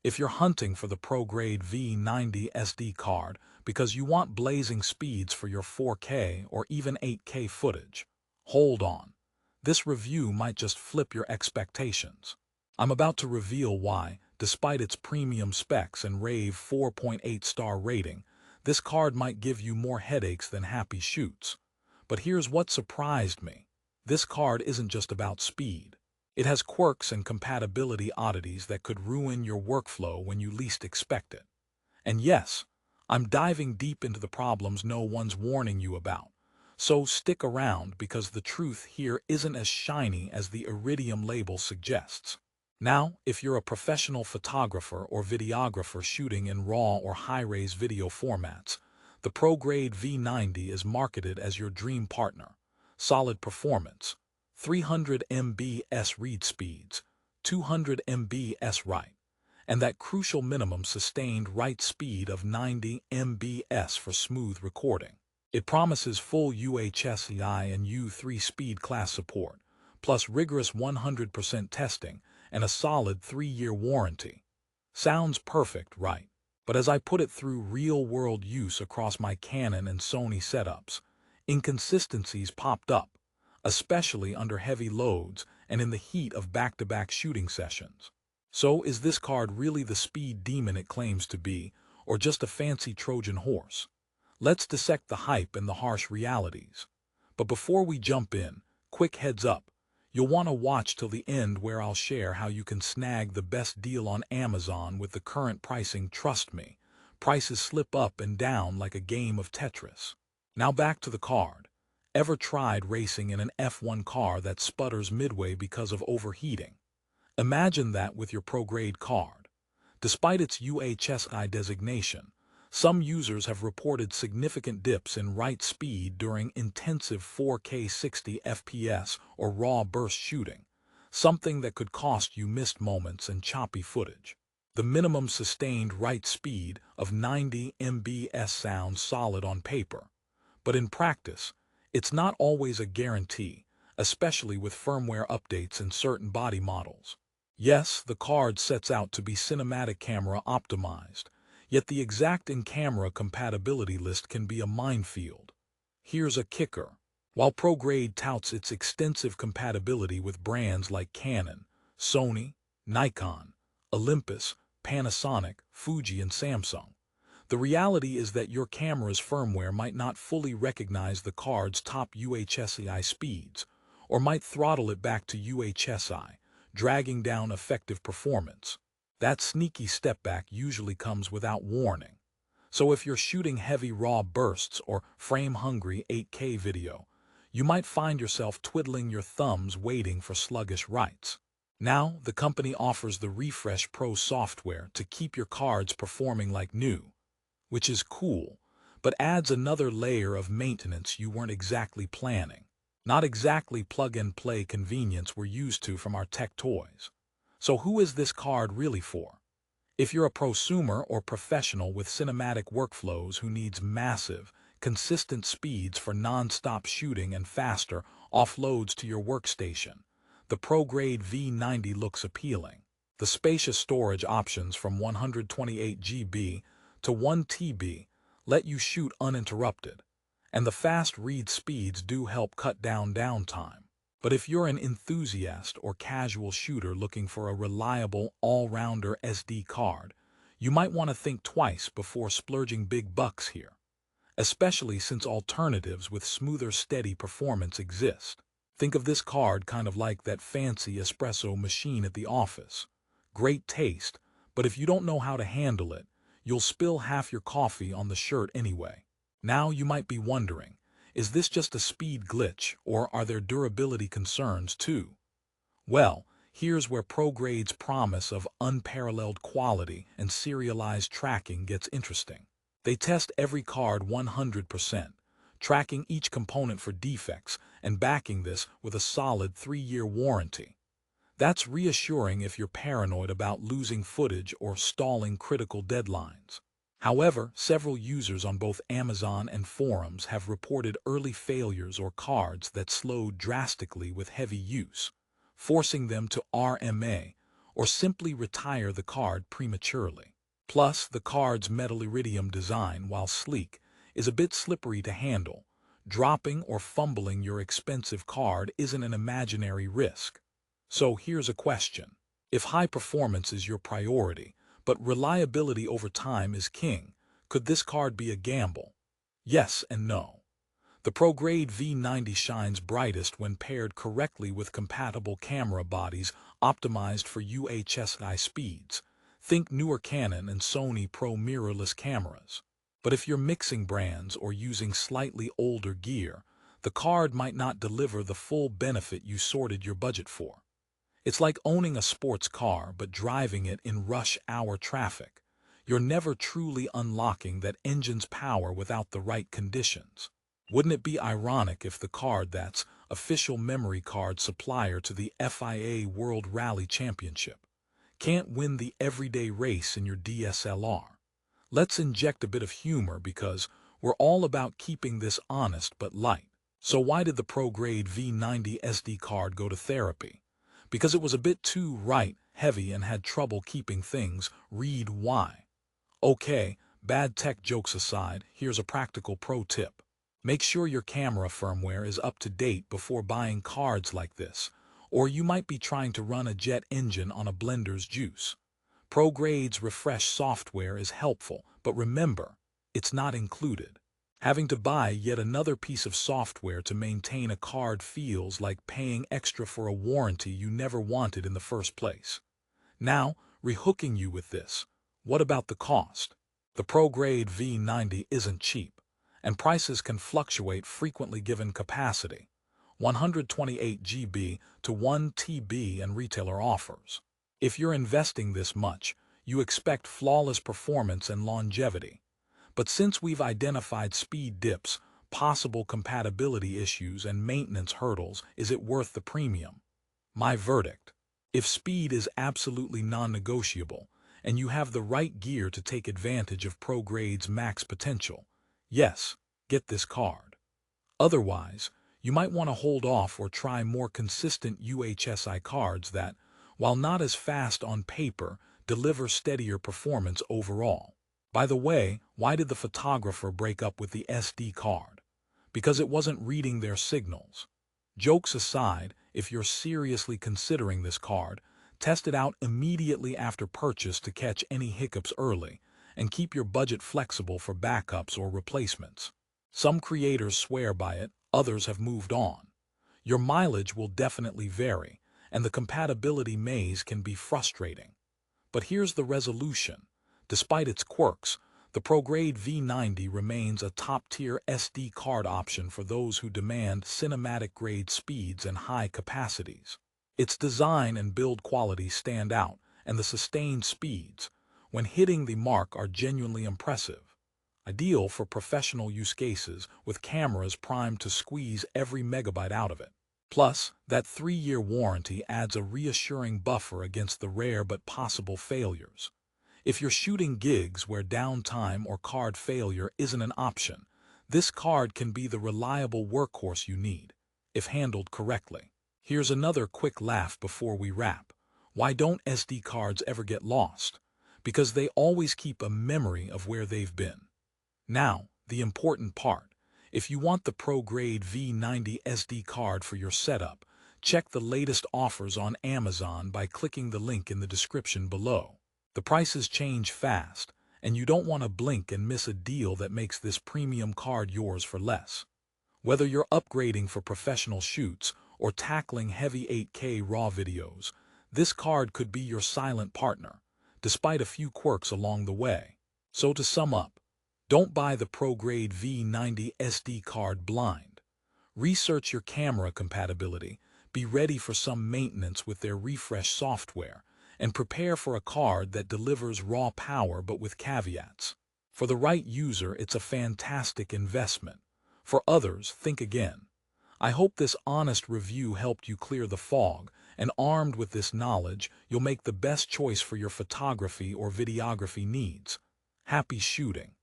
If you're hunting for the ProGrade V90 SD card because you want blazing speeds for your 4K or even 8K footage, hold on. This review might just flip your expectations. I'm about to reveal why, despite its premium specs and rave 4.8-star rating, this card might give you more headaches than happy shoots. But here's what surprised me. This card isn't just about speed. It has quirks and compatibility oddities that could ruin your workflow when you least expect it. And yes, I'm diving deep into the problems no one's warning you about. So stick around because the truth here isn't as shiny as the iridium label suggests. Now, if you're a professional photographer or videographer shooting in RAW or high-res video formats, the ProGrade V90 is marketed as your dream partner. Solid performance, 300 mbs read speeds, 200 mbs write, and that crucial minimum sustained write speed of 90 mbs for smooth recording. It promises full UHSI and U3 speed class support, plus rigorous 100% testing and a solid 3-year warranty. Sounds perfect, right? But as I put it through real-world use across my Canon and Sony setups, inconsistencies popped up, especially under heavy loads and in the heat of back-to-back shooting sessions. So is this card really the speed demon it claims to be, or just a fancy Trojan horse? Let's dissect the hype and the harsh realities. But before we jump in, quick heads up. You'll want to watch till the end where I'll share how you can snag the best deal on Amazon with the current pricing. Trust me, prices slip up and down like a game of Tetris. Now back to the card. Ever tried racing in an F1 car that sputters midway because of overheating? Imagine that with your ProGrade card. Despite its UHSI designation, some users have reported significant dips in write speed during intensive 4K 60 FPS or raw burst shooting, something that could cost you missed moments and choppy footage. The minimum sustained write speed of 90 mbs sounds solid on paper, but in practice, it's not always a guarantee, especially with firmware updates in certain body models. Yes, the card sets out to be cinematic camera optimized, yet the exact in-camera compatibility list can be a minefield. Here's a kicker. While ProGrade touts its extensive compatibility with brands like Canon, Sony, Nikon, Olympus, Panasonic, Fuji, and Samsung, the reality is that your camera's firmware might not fully recognize the card's top UHSI speeds, or might throttle it back to UHSI, dragging down effective performance. That sneaky step back usually comes without warning. So if you're shooting heavy raw bursts or frame-hungry 8K video, you might find yourself twiddling your thumbs waiting for sluggish writes. Now, the company offers the Refresh Pro software to keep your cards performing like new, which is cool, but adds another layer of maintenance you weren't exactly planning. Not exactly plug-and-play convenience we're used to from our tech toys. So who is this card really for? If you're a prosumer or professional with cinematic workflows who needs massive, consistent speeds for non-stop shooting and faster offloads to your workstation, the ProGrade V90 looks appealing. The spacious storage options from 128 GB to 1 TB let you shoot uninterrupted, and the fast read speeds do help cut down downtime. But if you're an enthusiast or casual shooter looking for a reliable, all-rounder SD card, you might want to think twice before splurging big bucks here, especially since alternatives with smoother, steady performance exist. Think of this card kind of like that fancy espresso machine at the office. Great taste, but if you don't know how to handle it, you'll spill half your coffee on the shirt anyway. Now you might be wondering, is this just a speed glitch, or are there durability concerns too? Well, here's where ProGrade's promise of unparalleled quality and serialized tracking gets interesting. They test every card 100%, tracking each component for defects and backing this with a solid 3-year warranty. That's reassuring if you're paranoid about losing footage or stalling critical deadlines. However, several users on both Amazon and forums have reported early failures or cards that slowed drastically with heavy use, forcing them to RMA, or simply retire the card prematurely. Plus, the card's metal iridium design, while sleek, is a bit slippery to handle. Dropping or fumbling your expensive card isn't an imaginary risk. So here's a question. If high performance is your priority, but reliability over time is king, could this card be a gamble? Yes and no. The ProGrade V90 shines brightest when paired correctly with compatible camera bodies optimized for UHSI speeds. Think newer Canon and Sony Pro mirrorless cameras. But if you're mixing brands or using slightly older gear, the card might not deliver the full benefit you sorted your budget for. It's like owning a sports car but driving it in rush hour traffic. You're never truly unlocking that engine's power without the right conditions. Wouldn't it be ironic if the card that's official memory card supplier to the FIA World Rally Championship can't win the everyday race in your DSLR? Let's inject a bit of humor because we're all about keeping this honest but light. So why did the ProGrade V90 SD card go to therapy? Because it was a bit too heavy and had trouble keeping things. Read why. Okay, bad tech jokes aside, here's a practical pro tip. Make sure your camera firmware is up to date before buying cards like this, or you might be trying to run a jet engine on a blender's juice. ProGrade's refresh software is helpful, but remember, it's not included. Having to buy yet another piece of software to maintain a card feels like paying extra for a warranty you never wanted in the first place. Now, rehooking you with this, what about the cost? The ProGrade V90 isn't cheap, and prices can fluctuate frequently given capacity. 128 GB to 1 TB and retailer offers. If you're investing this much, you expect flawless performance and longevity. But since we've identified speed dips, possible compatibility issues, and maintenance hurdles, is it worth the premium? My verdict: if speed is absolutely non-negotiable, and you have the right gear to take advantage of ProGrade's max potential, yes, get this card. Otherwise, you might want to hold off or try more consistent UHSI cards that, while not as fast on paper, deliver steadier performance overall. By the way, why did the photographer break up with the SD card? Because it wasn't reading their signals. Jokes aside, if you're seriously considering this card, test it out immediately after purchase to catch any hiccups early, and keep your budget flexible for backups or replacements. Some creators swear by it, others have moved on. Your mileage will definitely vary, and the compatibility maze can be frustrating. But here's the resolution. Despite its quirks, the ProGrade V90 remains a top-tier SD card option for those who demand cinematic-grade speeds and high capacities. Its design and build quality stand out, and the sustained speeds, when hitting the mark, are genuinely impressive. Ideal for professional use cases with cameras primed to squeeze every megabyte out of it. Plus, that 3-year warranty adds a reassuring buffer against the rare but possible failures. If you're shooting gigs where downtime or card failure isn't an option, this card can be the reliable workhorse you need, if handled correctly. Here's another quick laugh before we wrap. Why don't SD cards ever get lost? Because they always keep a memory of where they've been. Now, the important part. If you want the ProGrade V90 SD card for your setup, check the latest offers on Amazon by clicking the link in the description below. The prices change fast, and you don't want to blink and miss a deal that makes this premium card yours for less. Whether you're upgrading for professional shoots or tackling heavy 8K RAW videos, this card could be your silent partner, despite a few quirks along the way. So to sum up, don't buy the ProGrade V90 SD card blind. Research your camera compatibility, be ready for some maintenance with their refresh software, and prepare for a card that delivers raw power but with caveats. For the right user, it's a fantastic investment. For others, think again. I hope this honest review helped you clear the fog, and armed with this knowledge, you'll make the best choice for your photography or videography needs. Happy shooting!